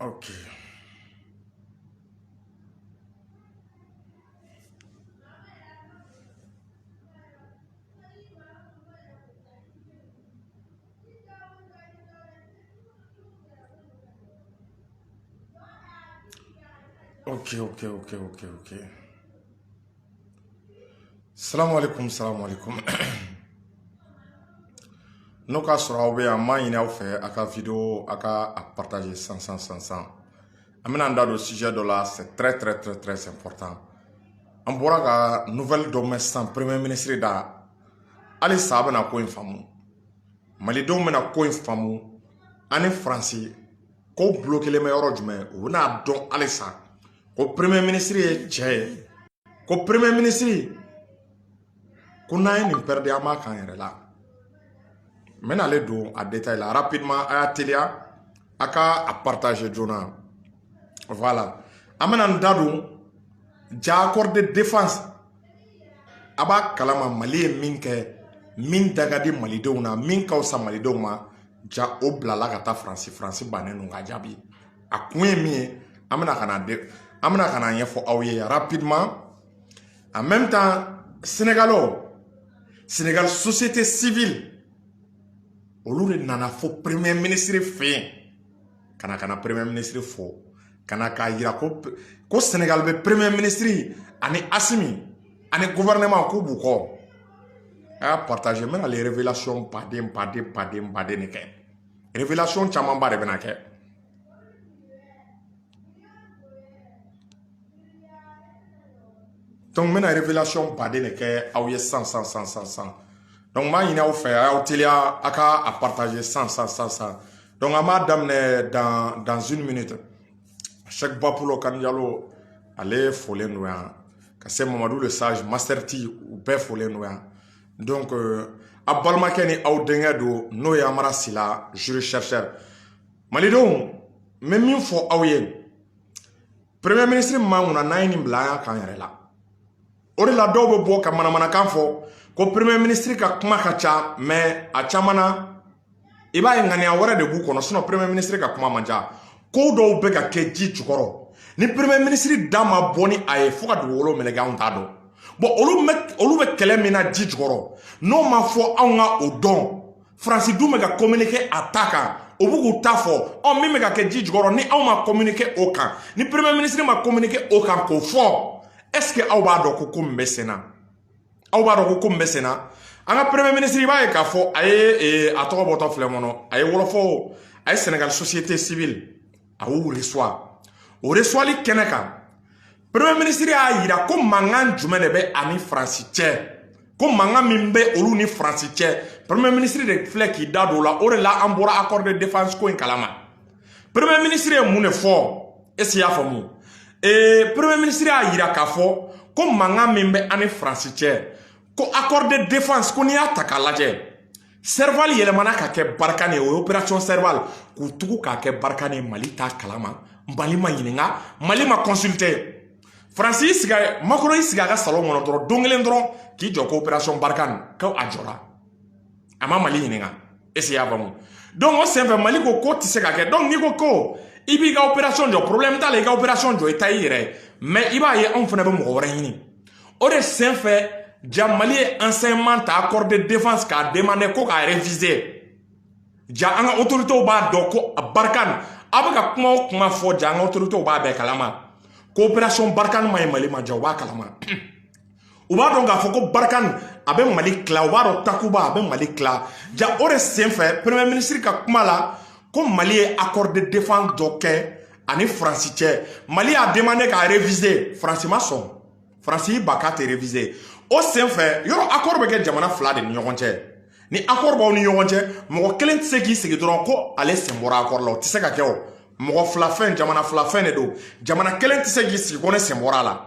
Ok. Ok. Salam alaikum, salam alaikum. N'o ka sɔrɔ aw bɛ yan n b'a ɲini aw fɛ a ka vidéo a ka partager san. An bɛna an da don sujet dɔ la, c'est très important. An bɔra ka nouvelle dɔ mɛn sisan premier ministre da halisa a bɛna ko in faamu. Malidenw bɛna ko in faamu ani Faransi ko bloquelen bɛ yɔrɔ jumɛn u bɛna dɔn halisa ko premier ministre ye cɛ ye ko premier ministre ko n'an ye nin perdre an b'a k'an yɛrɛ la. N bɛna ale don a détail la rapidement a y'a teliya a ka partager joona. Voilà. An bɛna n da don ja accord de défense a b'a kalama Mali ye min kɛ min da ka di malidenw na min ka fisa malidenw ma ja o bilala ka taa Faransi bannen don ka jaabi a kun ye min ye an bɛna ka na ɲɛfɔ aw ye rapidement. En même temps Sénégal société civile olu de nana fo premier ministre fɛ yen kana premier ministre fo kana k'a yira ko Sénégal bɛ premier ministre ani Assimi ani gouvernement k'u b'u kɔ. A y'a partager n bɛna les révélations baden de kɛ révélation camanba de bɛna kɛ. Donc n bɛna révélation baden de kɛ aw ye san. Donc n b'a ɲini aw fɛ a y'aw teliya a ka partager san. Donc an b'a daminɛ dans une minute. Cheikh Bapulo Kandialo ale folen don yan ka se Mamadou le Sage Master T u bɛɛ folen don yan. Donc a balimakɛ ni aw denkɛ don n'o ye Amara Sila jury chercheur. Malidenw n bɛ min fɔ aw ye premier ministre man kunna n'an ye nin bila an y'a k'an yɛrɛ la. O de la dɔw bɛ bɔ ka manamanakan fɔ ko premier ministre ka kuma ka ca mais a caman na i b'a ye ŋaniya wɛrɛ de b'u kɔnɔ sinon premier ministre ka kuma man ca. Ko dɔw bɛ ka kɛ ji jukɔrɔ ni premier ministre da ma bɔ ni a ye fo ka dugukolo meleke anw t'a dɔn. Bon olu bɛ kɛlɛ min na ji jukɔrɔ n'o ma fɔ anw ka o dɔn Faransi dun bɛ ka communiquer a ta kan o b'u k'u ta fɔ min bɛ ka kɛ ji jukɔrɔ ni anw ma communiquer o kan ni premier ministre ma communiquer o kan k'o fɔ est-ce que aw b'a dɔn ko min bɛ sen na aw b'a dɔn ko min bɛ sen na an ka premier ministre i b'a ye k'a fɔ a ye a tɔgɔ bɔtɔ filɛ kɔnɔ a ye wɔlɔfɔ a ye Sénégal société civile a y'u reçoit o reçoitli kɛnɛ kan premier ministre y'a yira ko mankan jumɛn de bɛ ani Faransi cɛ ko mankan min bɛ olu ni Faransi cɛ premier ministre de filɛ k'i da don o la o de la an bɔra accord de défense ko in kalama. Premier ministre ye mun de fɔ est-ce que y'a faamu premier ministre y'a yira k'a fɔ ko mankan min bɛ ani Faransi cɛ ko accord de défense ko n'i y'a ta k'a lajɛ Serval yɛlɛmana ka kɛ Barkhane o ye opération Serval k'u tugu k'a kɛ Barkhane Mali t'a kalama Mali ma ɲininka Mali ma consulter Faransi Macron y'i sigi a ka salon kɔnɔ dɔrɔn don kelen dɔrɔn k'i jɔ ko opération Barkhane ko a jɔra a ma Mali ɲininka est-ce que y'a faamu. Donc o senfɛ Mali ko tɛ se ka kɛ donc n'i ko i b'i ka opération jɔ problème t'a la i ka opération jɔ i ta i yɛrɛ mais i b'a ye anw fana bɛ mɔgɔ wɛrɛ ɲini o de senfɛ ja Mali ye enseignement ta accord de défense k'a demander ko k'a réviser ja an ka autorités b'a dɔn ko Barkhane a bɛ ka kuma o kuma fɔ ja an ka autorités b'a bɛɛ kalama ko opération Barkhane ma ye Mali ma ja u b'a kalama u b'a dɔn k'a fɔ ko Barkhane a bɛ Mali tila u b'a dɔn Takuba a bɛ Mali tila ja o de senfɛ premier ministre ka kuma la ko Mali ye accord de défense dɔ kɛ ani Faransi cɛ Mali y'a demandé k'a réviser Faransi ma sɔn Faransi y'i ba k'a tɛ réviser o senfɛ yɔrɔ accord bɛ kɛ jamana fila de ni ɲɔgɔn cɛ ni accord b'aw ni ɲɔgɔn cɛ mɔgɔ kelen tɛ se k'i sigi dɔrɔn ko ale sen bɔra accord la o tɛ se ka kɛ o mɔgɔ fila fɛn jamana fila fɛn de don jamana kelen tɛ se k'i sigi ko ne sen bɔra a la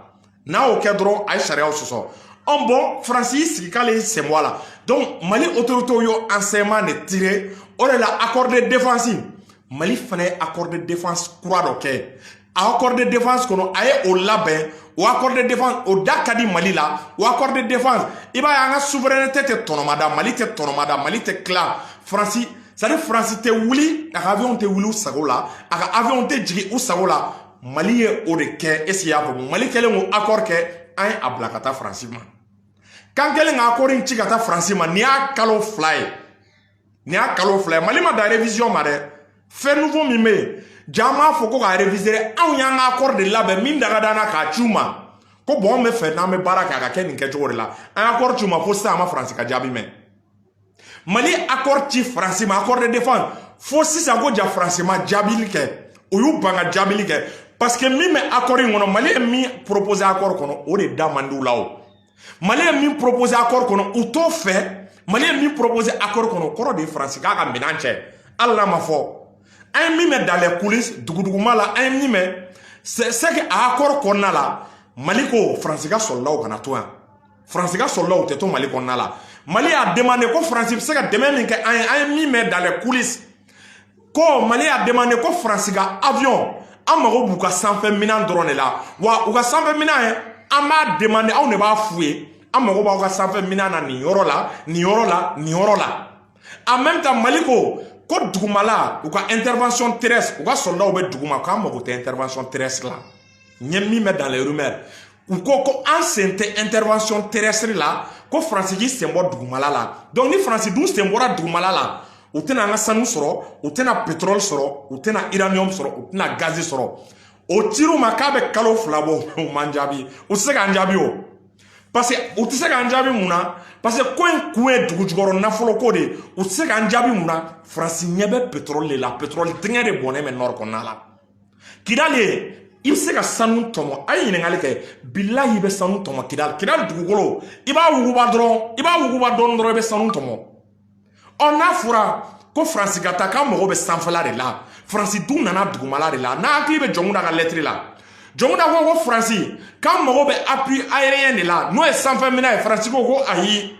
n'a y'o kɛ dɔrɔn a ye sariyaw sɔsɔ bon Faransi y'i sigi k'ale y'i sen bɔ a la donc Mali autorités y'o enseignement de tirer o de la accord de défense Mali fana ye accord de défense kura dɔ kɛ accord de défense kɔnɔ a ye o labɛn o accord de défense o da ka di Mali la o accord de défense i b'a ye an ka souveraineté tɛ tɔnɔmada Mali tɛ tɔnɔmada Mali tɛ tila Faransi C'est-à-dire France te wuli a avion te wuli u sago la a ka avion te jigi u sago la Mali ye o de kɛ est-ce que y'a faamu Mali kɛlen ko accord kɛ an ye a bila ka taa France ma kan kɛlen ka accord in ci ka taa France ma ni y'a kalo 2 ye ni y'a kalo 2 ye Mali ma da révision ma dɛ fait nouveau min bɛ yen jama fɔ ko ka réviser anw y'an ka accord de labɛn min daga dana k'a ci u ma ko bon an bɛ fɛ n'an bɛ baara kɛ a ka kɛ nin kɛcogo de la an ye accord ci u ma fo sisan an ma France ka jaabi mɛn Mali accord ci France ma accord de défense fo sisan ko ja France ma jaabili kɛ o y'u ban ka jaabili kɛ parce que min bɛ accord in kɔnɔ Mali ye min proposé accord kɔnɔ o de da man di u la o Mali ye min proposé accord kɔnɔ u t'o fɛ Mali ye min proposé accord kɔnɔ kɔrɔ de ye France k'a ka minɛn cɛ hali n'a ma fɔ an ye min bɛ dans les coulisses duguduguma la an ye min bɛ c'est que a accord kɔnɔna la Mali ko France ka soldat kana to yan France ka soldat tɛ to Mali kɔnɔna la Mali a demandé ko France bɛ se ka dɛmɛ min kɛ an ye min bɛ dans les coulisses ko Mali a demandé ko France ka avion an mago b'u ka sanfɛ minɛn dɔrɔn de la wa u ka sanfɛ minɛn ye an b'a demander aw de b'a f'u ye an mago b'aw ka sanfɛ minɛn na nin yɔrɔ la nin yɔrɔ la nin yɔrɔ la en même temps Mali ko dugumala u ka intervention terrestre u ka soldats bɛ duguma k'an mago tɛ intervention terrestre la n ye min bɛ dans les rumeurs u ko an sen tɛ intervention terrestre la ko France k'i sen bɔ dugumala la donc ni France dun sen bɔra dugumala la u tɛna an ka sanu sɔrɔ u tɛna pétrole sɔrɔ u tɛna uranium sɔrɔ u tɛna gaz sɔrɔ o cir'u ma k'a bɛ kalo 2 bɔ u man jaabi u tɛ se k'an jaabi o parce que u tɛ se k'an jaabi mun na parce que ko in kun ye dugu jukɔrɔ nafolo ko de u tɛ se k'an jaabi mun na France ɲɛ bɛ pétrole de la pétrole dingɛ de bɔnnen bɛ nord kɔnɔna la Kidali i bɛ se ka sanu tɔmɔ a ye ɲininkali kɛ bilahi i bɛ sanu tɔmɔ Kidali dugukolo i b'a wuguba dɔrɔn i bɛ sanu tɔmɔ n'a fɔra ko France ka taa k'an mago bɛ sanfɛla de la France dun nana dugumala de la n'a hakili bɛ Jɔnkuda ka lettre la Jɔnkuda ko France k'an mago bɛ appui aérien de la n'o ye sanfɛ minɛ ye France ko ayi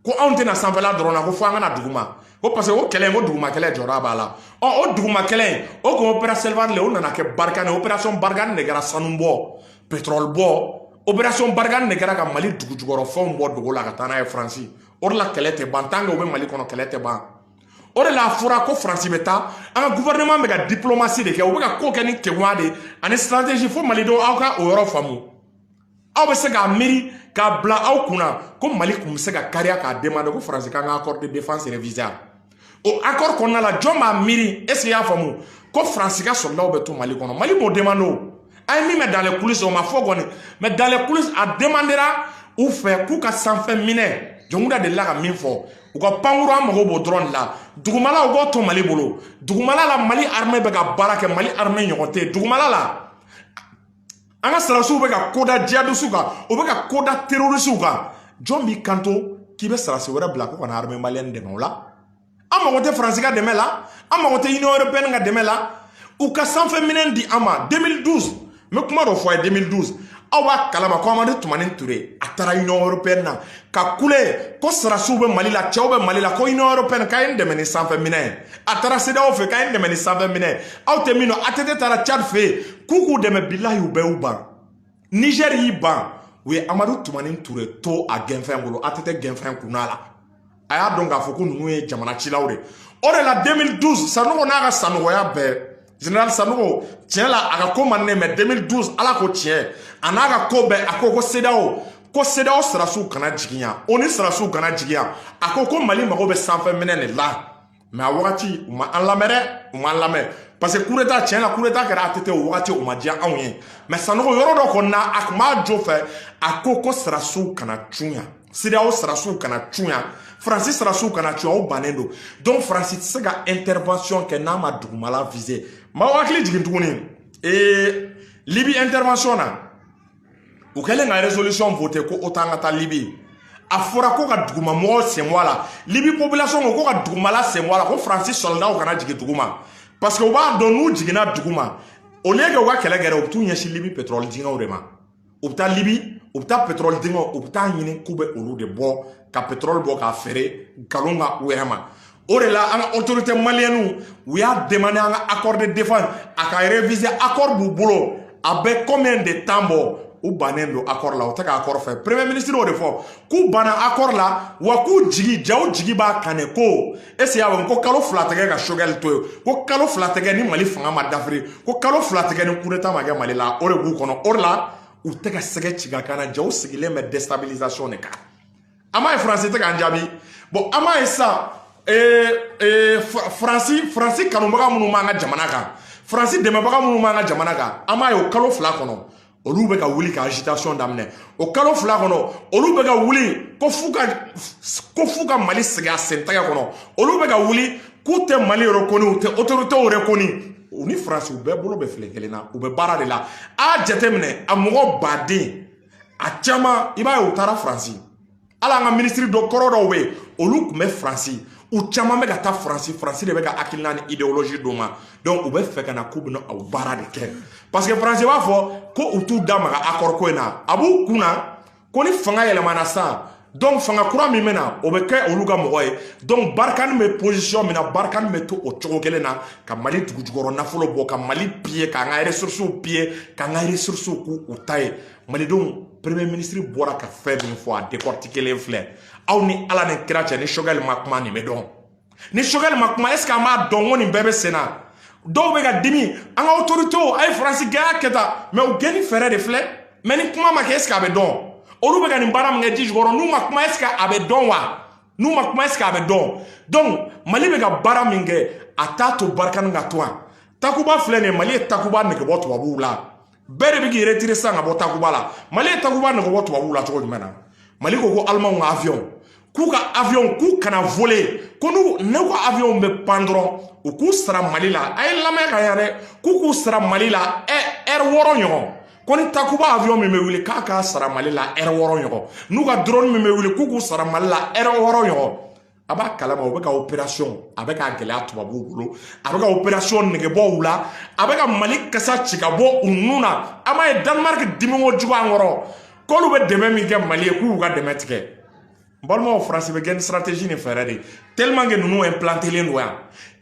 ko anw tɛna sanfɛla dɔrɔn na ko fo an kana duguma ko parce que o kɛlɛ ko duguma kɛlɛ jɔra b'a la o duguma kɛlɛ o ko opération Barkhane o nana kɛ Barkhane opération Barkhane de kɛra sanu bɔ pétrole bɔ opération Barkhane de kɛra ka Mali dugu jukɔrɔ fɛnw bɔ dugu la ka taa n'a ye France o de la kɛlɛ tɛ ban tant que o bɛ Mali kɔnɔ kɛlɛ tɛ ban o de la fɔra ko France bɛ taa an ka gouvernement bɛ ka diplomatie de kɛ u bɛ ka ko kɛ ni kɛwa de ani stratégie fo Malidenw aw ka o yɔrɔ faamu aw bɛ se k'a miiri k'a bila aw kunna ko Mali kun bɛ se ka kariya k'a demander ko France k'an ka accord de défense révisé o accord kɔnɔna la jɔn b'a miiri est-ce que i y'a faamu ko France ka soldats bɛ to Mali kɔnɔ Mali m'o demander o a ye min bɛ dans les coulisses o ma fɔ kɔni mais dans les coulisses a demandera u fɛ k'u ka sanfɛ minɛ Jɔnkuda delila ka min fɔ u ka pankuru an mago b'o dɔrɔn de la dugumala u b'o to Mali bolo dugumala la Mali armée bɛ ka baara kɛ Mali armée ɲɔgɔn tɛ dugumala la an ka sarasiw bɛ ka koda djihadistes kan u bɛ ka koda terroristes kan jɔn b'i kanto k'i bɛ sarasi wɛrɛ bila ko ka na armée malienne dɛmɛ o la an mago tɛ France ka dɛmɛ la an mago tɛ Union européenne ka dɛmɛ la u ka sanfɛ minɛn di an ma 2012 n bɛ kuma dɔ fɔ a ye 2012 aw b'a kalama ko Amadu Tumani Ture a taara Union européenne na ka kule ko sarasiw bɛ Mali la cɛw bɛ Mali la ko Union européenne k'a ye n dɛmɛ ni sanfɛ minɛn ye a taara CEDEAO fɛ k'a ye n dɛmɛ ni sanfɛ minɛn ye aw tɛ min dɔn ATT taara Tchad fɛ yen k'u dɛmɛ bilahi u bɛɛ y'u ban Niger y'i ban u ye Amadu Tumani Ture to a gɛnfɛn bolo ATT gɛnfɛn kunna la a y'a dɔn k'a fɔ ko ninnu ye jamana cilaw de o de la 2012 Sanogo n'a ka sanɔgɔya bɛɛ Général Sanogo tiɲɛ la a ka ko man ne mais 2012 ala ko tiɲɛ a n'a ka ko bɛɛ a ko CEDEAO sarasiw kana jiginya o ni sarasiw kana jiginya a ko Mali mago bɛ sanfɛ minɛn de la mais a wagati u ma an lamɛn dɛ u ma an lamɛn parce que coup d'état tiɲɛ na coup d'état kɛra ATT o wagati u ma diya anw ye mais Sanogo yɔrɔ dɔ kɔni na a tun b'a jo fɛ a ko sarasiw kana cunya CEDEAO sarasiw kana cunya France sarasiw kana cunya o bannen don donc France tɛ se ka intervention kɛ n'a ma dugumala viser maaw hakili jigin tuguni Libye intervention na u kɛlen ka résolution voter ko OTAN ka taa Libye a fɔra ko ka duguma mɔgɔw sen bɔ a la Libye population ko ka dugumala sen bɔ a la ko France soldats kana jigin duguma parce que u b'a dɔn n'u jiginna duguma au lieu que u ka kɛlɛ kɛra u bɛ t'u ɲɛsin Libye pétrole dingɛw de ma u bɛ taa Libye u bɛ taa pétrole dingɛw u bɛ taa ɲini k'u bɛ olu de bɔ ka pétrole bɔ k'a feere nkalon ka u yɛrɛ ma o de la an ka autorité malienne u y'a demander an ka accord de défense a ka réviser accord b'u bolo a bɛ combien de temps bɔ u bannen don accord la o tɛ ka accord fɛ premier ministre o de fɔ k'u banna accord la wa k'u jigi jaw jigi b'a kan de ko est-ce que ko kalo 2 tɛ kɛ ka Choguel to yen ko kalo 2 tɛ kɛ ni Mali fanga ma dafiri ko kalo 2 tɛ kɛ ni coup d'état ma kɛ Mali la o de b'u kɔnɔ o de la u tɛ ka sɛgɛ ci ka kan na jaw sigilen bɛ déstabilisation de kan an m'a ye France tɛ k'an jaabi bon an m'a ye sisan France kanubaga minnu b'an ka jamana kan France dɛmɛbaga minnu b'an ka jamana kan an m'a ye o kalo 2 kɔnɔ olu bɛ ka wuli ka agitation daminɛ o kalo 2 kɔnɔ olu bɛ ka wuli ko f'u ka Mali sigi a sen tɛgɛ kɔnɔ olu bɛ ka wuli k'u tɛ Mali reconnu u tɛ autorité reconnu u ni France u bɛɛ bolo bɛ file kelen na u bɛ baara de la a jateminɛ a mɔgɔ baden a caman i b'a ye u taara France ala an ka ministre dɔ kɔrɔ dɔw bɛ yen olu tun bɛ France u caman bɛ ka taa France de bɛ ka hakilina ni idéologie d'u ma donc u bɛ fɛ ka na k'u bɛna aw baara de kɛ parce que France b'a fɔ ko u t'u da maga accord ko in na a b'u kunna ko ni fanga yɛlɛmana sisan donc fanga kura min bɛ na o bɛ kɛ olu ka mɔgɔ ye donc Barkhane bɛ position min na Barkhane bɛ to o cogo kelen na ka Mali dugujukɔrɔ nafolo bɔ ka Mali piller k'an ka ressources piller k'an ka ressources k'u ta ye Malidenw premier ministre bɔra ka fɛn min fɔ a décortiquer filɛ aw ni ala ni kira cɛ ni Choguel ma kuma nin bɛ dɔn ni Choguel ma kuma est-ce que an b'a dɔn ko nin bɛɛ bɛ sen na dɔw bɛ ka dimi an ka autorité a ye France gɛnya kɛ tan mais u gɛnni fɛɛrɛ de filɛ mais ni kuma ma kɛ est-ce que a bɛ dɔn olu bɛ ka nin baara min kɛ ji jukɔrɔ n'u ma kuma est-ce que a bɛ dɔn wa n'u ma kuma est-ce que a bɛ dɔn donc Mali bɛ ka baara min kɛ a t'a to Barkhane ka to yan Takuba filɛ nin ye Mali ye Takuba nege bɔ tubabuw la bɛɛ de bɛ k'i retirer sisan ka bɔ Takuba la Mali ye Takuba nege bɔ tubabuw la cogo jumɛn na Mali ko Allemand ka avion k'u ka avion k'u kana voler ko n'u ka avion bɛ pan dɔrɔn u k'u sara Mali la a ye lamɛn ka yan dɛ k'u sara Mali la heure 6 ɲɔgɔn ko ni Takuba avion min bɛ wuli k'a k'a sara Mali la heure 6 ɲɔgɔn n'u ka drone min bɛ wuli k'u sara Mali la heure 6 ɲɔgɔn a b'a kalama u bɛ ka opération a bɛ ka gɛlɛya tubabuw bolo a bɛ ka opération negebɔw la a bɛ ka Mali kasa ci ka bɔ u nun na an b'a ye Danemark dimi ko jugu an kɔrɔ k'olu bɛ dɛmɛ min kɛ Mali ye k'u ka dɛmɛ tigɛ n balimaw France bɛ kɛ ni stratégie ni fɛɛrɛ de tellement que ninnu implanté len don yan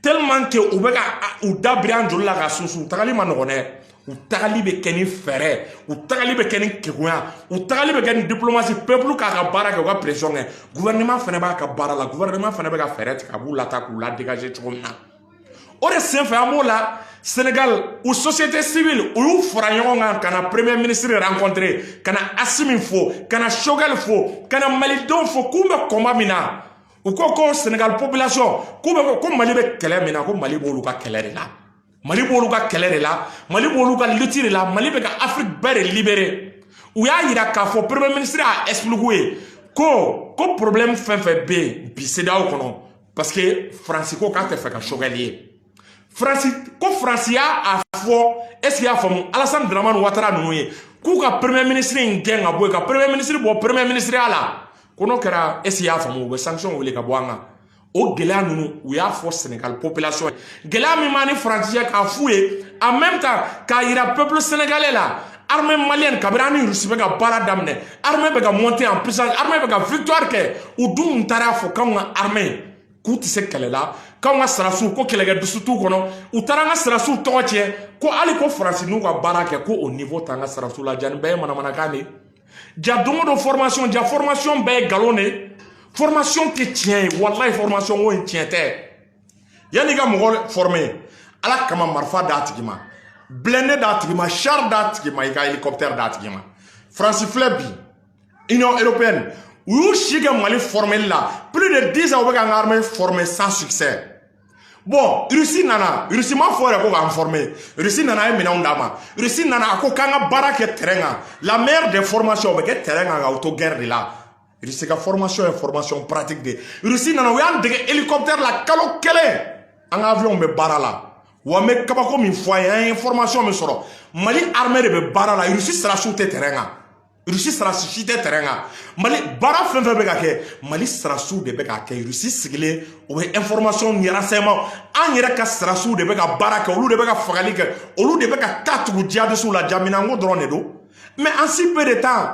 tellement que u bɛ ka u da biri an joli la ka sunsun tagali ma nɔgɔn dɛ u tagali bɛ kɛ ni fɛɛrɛ u tagali bɛ kɛ ni kegunya u tagali bɛ kɛ ni diplomatie peuple k'a ka baara kɛ u ka pression kɛ gouvernement fana b'a ka baara la gouvernement fana bɛ ka fɛɛrɛ tigɛ a b'u lata k'u la dégager cogo min na o de senfɛ an b'o la Sénégal ou société civile u y'u fara ɲɔgɔn kan ka na premier ministre rencontrer ka na Assimi fo ka na Choguel fo ka na Malidenw fo k'u bɛ combat min na u ko Sénégal population k'u bɛ ko Mali bɛ kɛlɛ min na ko Mali b'olu ka kɛlɛ de la Mali b'olu ka kɛlɛ de la Mali b'olu ka lutte de la Mali bɛ ka Afrique bɛɛ de libérer u y'a yira k'a fɔ premier ministre a expliqué ye ko problème fɛn fɛn bɛ yen bi CEDEAO kɔnɔ parce que France ko k'a tɛ fɛ ka Choguel ye France y'a fɔ est-ce qu'il y'a faamu Alassane Dramane Ouattara ninnu ye k'u ka premier ministre in gɛn ka bɔ yen ka premier ministre bɔ premier ministre ya la ko n'o kɛra est-ce qu'il y'a faamu u bɛ sanction wele ka bɔ an kan o gɛlɛya ninnu u y'a fɔ Sénégal population ye gɛlɛya min b'a ni France cɛ k'a f'u ye en même temps k'a yira peuple sénégalais la armée malienne kabini an ni Russie bɛ ka baara daminɛ armée bɛ ka monter en puissance armée bɛ ka victoire kɛ u dun taara fɔ k'anw ka armée k'u tɛ se kɛlɛ la k'anw ka sarasiw ko kɛlɛkɛ dusu t'u kɔnɔ u taara an ka sarasiw tɔgɔ tiɲɛ ko hali ko France n'u ka baara kɛ ko o niveau t'an ka sarasiw la ja nin bɛɛ ye manamanakan de ja don o don formation ja formation bɛɛ ye nkalon de formation tɛ tiɲɛ ye walayi formation ko in tiɲɛ tɛ yanni i ka mɔgɔ former ala kama marifa d'a tigi ma blindé d'a tigi ma char d'a tigi ma i ka hélicoptère d'a tigi ma France filɛ bi Union européenne u y'u si kɛ Mali formeli la plus de 10 ans u bɛ k'an ka armée former sans succès bon Russie nana Russie m'a fɔ yɛrɛ ko k'an former Russie nana a ye minɛnw d'a ma Russie nana a ko k'an ka baara kɛ terrain kan la meilleure des formations o bɛ kɛ terrain kan ka auto guerre de la Russie ka formation ye formation pratique de Russie nana u y'an dege hélicoptère la kalo kelen an ka avion bɛ baara la wa n bɛ kabako min fɔ a ye an ye formation min sɔrɔ Mali armée de bɛ baara la Russie sarasiw tɛ terrain kan Russie sarasiw si tɛ terrain kan Mali baara fɛn fɛn bɛ ka kɛ Mali sarasiw de bɛ ka kɛ Russie sigilen o bɛ information ni renseignement an yɛrɛ ka sarasiw de bɛ ka baara kɛ olu de bɛ ka fagali kɛ olu de bɛ ka taa tugu jihadistes la jaminanko dɔrɔn de don mais en si peu de temps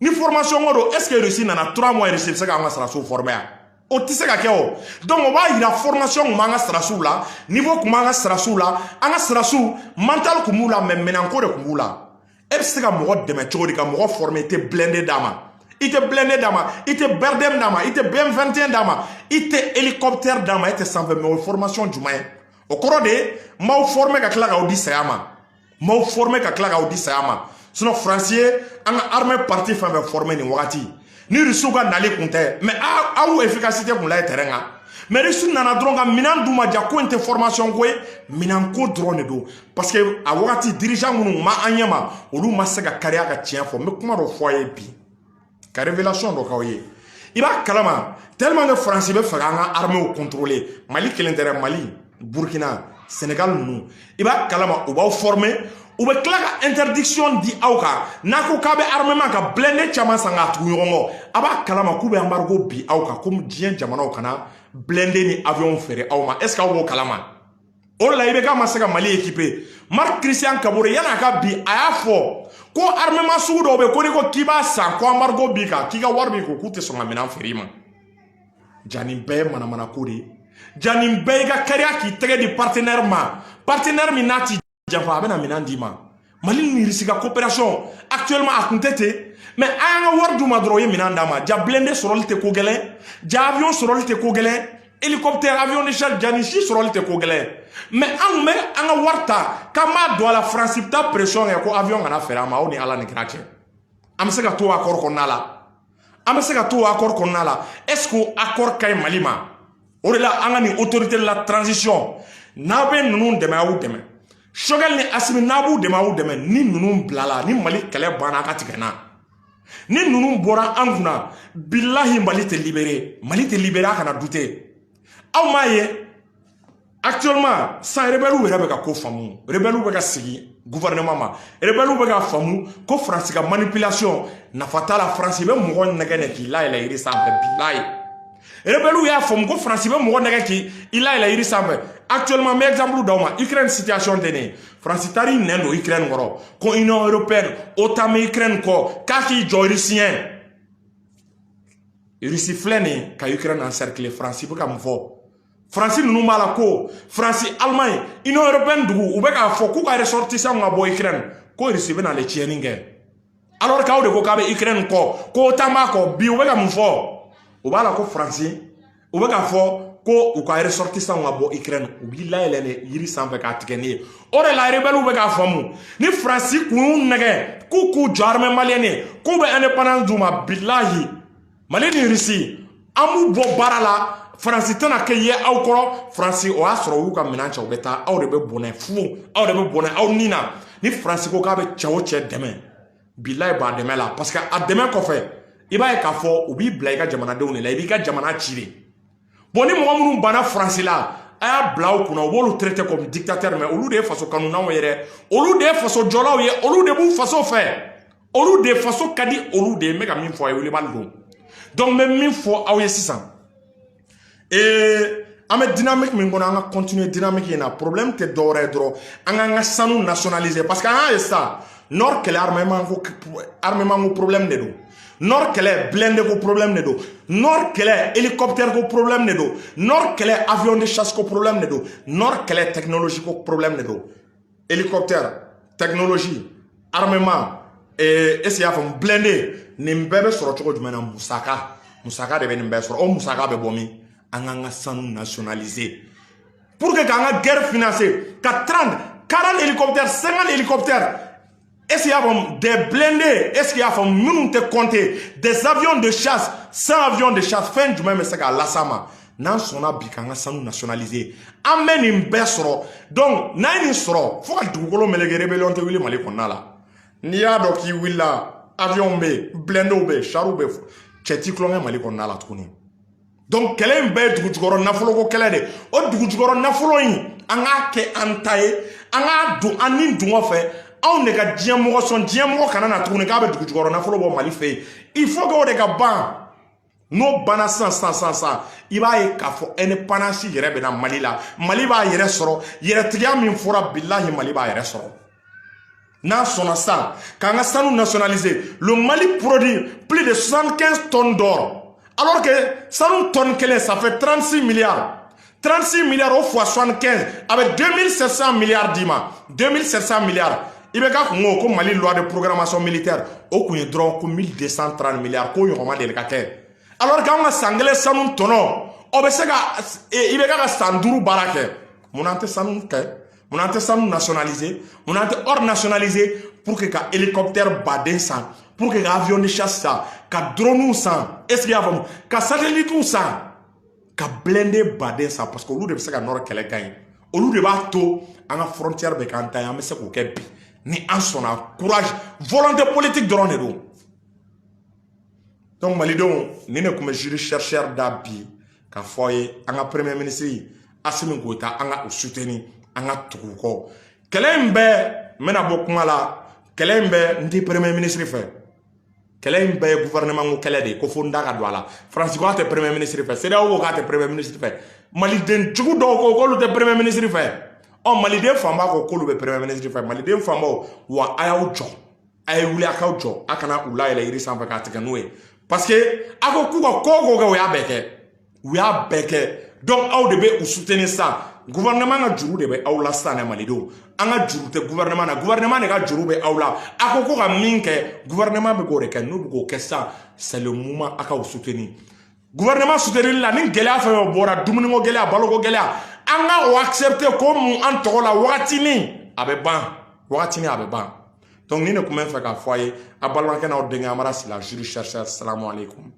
ni formation ko don est-ce que Russie nana 3 mois Russie bɛ se k'an ka sarasiw former yan o tɛ se ka kɛ o donc o b'a yira formation kun b'an ka sarasiw la niveau kun b'an ka sarasiw la an ka sarasiw mental kun b'u la mais minɛnko de kun b'u la e bɛ se ka mɔgɔ dɛmɛ cogo di ka mɔgɔ former i tɛ blindé d'a ma i tɛ blindé d'a ma i tɛ Berdem d'a ma i tɛ BM21 d'a ma i tɛ hélicoptère d'a ma i tɛ sanfɛ mais o ye formation jumɛn ye o kɔrɔ de ye m'aw former ka tila k'aw di saya ma m'aw former ka tila k'aw di saya ma sinon France ye an ka armée parti fɛn fɛn former nin wagati ni Russiw ka nali kun tɛ mais aw efficacité kun la ye terrain kan mais Russiw nana dɔrɔn ka minɛn d'u ma ja ko in tɛ formation ko ye minɛn ko dɔrɔn de don parce que a wagati dirigeant minnu ma an ɲɛ ma olu ma se ka kariya ka tiɲɛ fɔ n bɛ kuma dɔ fɔ a ye bi ka révélation dɔ k'aw ye i b'a kalama tellement que France bɛ fɛ k'an ka armée contrôler Mali kelen tɛ dɛ Mali Burkina Sénégal ninnu i b'a kalama u b'aw former u bɛ tila ka interdiction di aw kan n'a ko k'a bɛ armement ka blindé caman san k'a tugu ɲɔgɔn kɔ a b'a kalama k'u bɛ embargo bi aw kan comme diɲɛ jamanaw kana blindé ni avion feere aw ma est ce que aw b'o kalama o de la IBK ma se ka Mali équipé Marc Christian Kabore yan'a ka bi a y'a fɔ ko armement sugu dɔw bɛ ko ni ko k'i b'a san ko embargo b'i kan k'i ka wari b'i kun k'u tɛ sɔn ka minɛn feere i ma ja nin bɛɛ ye manamana ko de ye ja nin bɛɛ y'i ka kariya k'i tɛgɛ di partenaire ma partenaire min n'a ti janfa a bɛna minɛn d'i ma Mali ni Russie ka coopération actuellement a kun tɛ ten mais a y'an ka wari d'u ma dɔrɔn o ye minɛn d'a ma ja blindé sɔrɔli tɛ ko gɛlɛn ja avion sɔrɔli tɛ ko gɛlɛn hélicoptère avion de chasse ja ni si sɔrɔli tɛ ko gɛlɛn mais an bɛ an ka wari ta k'an b'a don a la France bɛ taa pression kɛ ko avion kana feere a ma aw ni Ala ni kira cɛ an bɛ se ka to accord kɔnɔna la an bɛ se ka to accord kɔnɔna la est ce que accord ka ɲi Mali ma o de la an ka nin autorité de la transition n'a bɛ ninnu dɛmɛ a y'u dɛmɛ Choguel ni Assimi n'a b'u dɛmɛ a y'u dɛmɛ ni ninnu bilala ni Mali kɛlɛ banna a ka tigɛ n na ni ninnu bɔra an kunna bilahi Mali tɛ libéré Mali tɛ libéré a kana douter aw m'a ye actuellement san rebelles yɛrɛ bɛ ka ko faamu rebelles bɛ ka sigi gouvernement ma rebelles bɛ ka faamu ko France ka manipulation nafa t'a la France bɛ mɔgɔ nɛgɛ de k'i layɛlɛ yiri sanfɛ bilahi rebelles y'a faamu ko France bɛ mɔgɔ nɛgɛ k'i layɛlɛ yiri sanfɛ actuellement n bɛ exemple d'aw ma Ukraine situation tɛ nin France taara i nɛn don Ukraine kɔrɔ ko Union européenne OTAN bɛ Ukraine kɔ k'a k'i jɔ Russien Russie filɛ nin ka Ukraine encercler France bɛ ka mun fɔ France ninnu b'a la ko France Allemagne Union européenne dugu u bɛ k'a fɔ k'u ka ressortissants ka bɔ Ukraine ko Russie bɛ n'ale tiɲɛni kɛ alors k'aw de ko k'a bɛ Ukraine kɔ ko OTAN b'a kɔ bi u bɛ ka mun fɔ u b'a la ko France u bɛ k'a fɔ ko u ka ressortissants ka bɔ Ukraine u b'i layɛlɛ de yiri sanfɛ k'a tigɛ ne ye o de la rebelles bɛ k'a faamu ni France kun y'u nɛgɛ k'u jɔ armée malienne ye k'u bɛ indépendance d'u ma bilahi Mali ni Russie an b'u bɔ baara la France tɛna kɛ ye aw kɔrɔ France o y'a sɔrɔ u y'u ka minɛn cɛ u bɛ taa aw de bɛ bɔnɛ fu aw de bɛ bɔnɛ aw ni na ni France ko k'a bɛ cɛ o cɛ dɛmɛ bilahi b'a dɛmɛ la parce que a dɛmɛ kɔfɛ i b'a ye k'a fɔ u b'i bila i ka jamanadenw de la i b'i ka jamana ci de bon ni mɔgɔ minnu banna France la a y'a bila aw kunna u b'olu traité comme dictateur mais olu de ye faso kanunaw ye dɛ olu de ye faso jɔlaw ye olu de b'u faso fɛ olu de faso ka di olu de ye n bɛ ka min fɔ a ye welebali don donc n bɛ min fɔ aw ye sisan an bɛ dynamique min kɔnɔ an ka continuer dynamique in na problème tɛ dɔwɛrɛ ye dɔrɔn an k'an ka sanu nationaliser parce que an y'a ye sisan Nord kɛlɛ armement ko problème de don Nord kɛlɛ blindé ko problème de don Nord kɛlɛ hélicoptère ko problème de don Nord kɛlɛ avion de chasse ko problème de don Nord kɛlɛ technologie ko problème de don hélicoptère technologie armement est-ce y'a faamu blindé nin bɛɛ bɛ sɔrɔ cogo jumɛn na musaka de bɛ nin bɛɛ sɔrɔ o musaka bɛ bɔ min an k'an ka sanu nationaliser pour que k'an ka guerre financer ka 30 40 hélicoptères 50 hélicoptères est-ce qu'il y a des blindés est-ce qu'il y a minnu tɛ compter des avions de chasse 100 avions de chasse fɛn jumɛn bɛ se k'a las'a ma n'an sɔnna bi k'an ka sanu nationaliser an bɛ nin bɛɛ sɔrɔ donc n'an ye nin sɔrɔ fo ka dugukolo meleke rébellion tɛ wuli Mali kɔnɔna la n'i y'a dɔn k'i wulila avion bɛ yen blindés bɛ yen chars bɛ yen cɛ ti tulonkɛ Mali kɔnɔna la tuguni donc kɛlɛ in bɛɛ ye dugujukɔrɔ nafolo ko kɛlɛ de o dugujukɔrɔ nafolo in an k'a kɛ an ta ye an k'a don an ni dungɔ fɛ anw de ka diɲɛ mɔgɔ sɔn diɲɛ mɔgɔ kana na tuguni k'a bɛ dugujukɔrɔ nafolo bɔ Mali fɛ yen il faut que o de ka ban n'o banna sisan i b'a ye k'a fɔ indépendance yɛrɛ bɛ na Mali la Mali b'a yɛrɛ sɔrɔ yɛrɛtigiya min fɔra bilahi Mali b'a yɛrɛ sɔrɔ n'a sɔnna sisan k'an ka sanu nationaliser le Mali produit plus de 75 tonnes d'or alors que sanu tonne kelen ça fait 36 milliards 36 milliards au fois 75 avec 2700 milliards d'i ma 2700 milliards il be ka kungo ko Mali loi de programmation militaire o kun ye dron ko 1230 milliards ko yoma de ka kɛ alors que an ka sangele sanu tono o be se ka il be ka san duru bara kɛ mun an tɛ sanu kɛ mun an tɛ sanu nationaliser mun an tɛ hors nationaliser pour que ka hélicoptère baden san pour que ka avion de chasse san ka drone san est ce qu'il y a faamu ka satellite san ka blindé baden san parce que olu de be se ka nord kɛlɛ gagne olu de b'a to an ka frontière bɛ kan ta an bɛ se k'o kɛ bi ni an sɔnna courage volonté politique dɔrɔn de don donc malidenw ni ne kun bɛ jury chercheur da bi ka fɔ ye an ka premier ministre Assimi Goïta an ka o soutenir an ka tugu kɔ kɛlɛ in bɛɛ n bɛna bɔ kuma la kɛlɛ in bɛɛ n tɛ premier ministre fɛ kɛlɛ in bɛɛ ye gouvernement ko kɛlɛ de ko fo n da ka don a la Faransi ko a tɛ premier ministre fɛ CEDEAO ko k'a tɛ premier ministre fɛ maliden jugu dɔw ko k'olu tɛ premier ministre fɛ ɔ maliden fanba ko k'olu bɛ premier ministre fɛ maliden fanbaw wa a y'aw jɔ a ye wuli a k'aw jɔ a kana u layɛlɛ yiri sanfɛ k'a tigɛ n'o ye parce que a ko k'u ka ko o ko kɛ u y'a bɛɛ kɛ u y'a bɛɛ kɛ donc aw de bɛ u soutenir sisan gouvernement ka juru de bɛ aw la sisan dɛ malidenw an ka juru tɛ gouvernement na gouvernement de ka juru bɛ aw la a ko ko ka min kɛ gouvernement bɛ k'o de kɛ n'u bɛ k'o kɛ sisan c'est le moment a ka o soutenir gouvernement soutenir la ni gɛlɛya fɛn fɛn bɔra dumuniko gɛlɛya baloko gɛlɛya an ka o accepter ko mun an tɔgɔ la wagatinin a bɛ ban wagatinin a bɛ ban donc ni ne kun bɛ fɛ k'a fɔ a ye a balimakɛ n'aw denkɛ Amara Sila jury chercheur salamu aleykum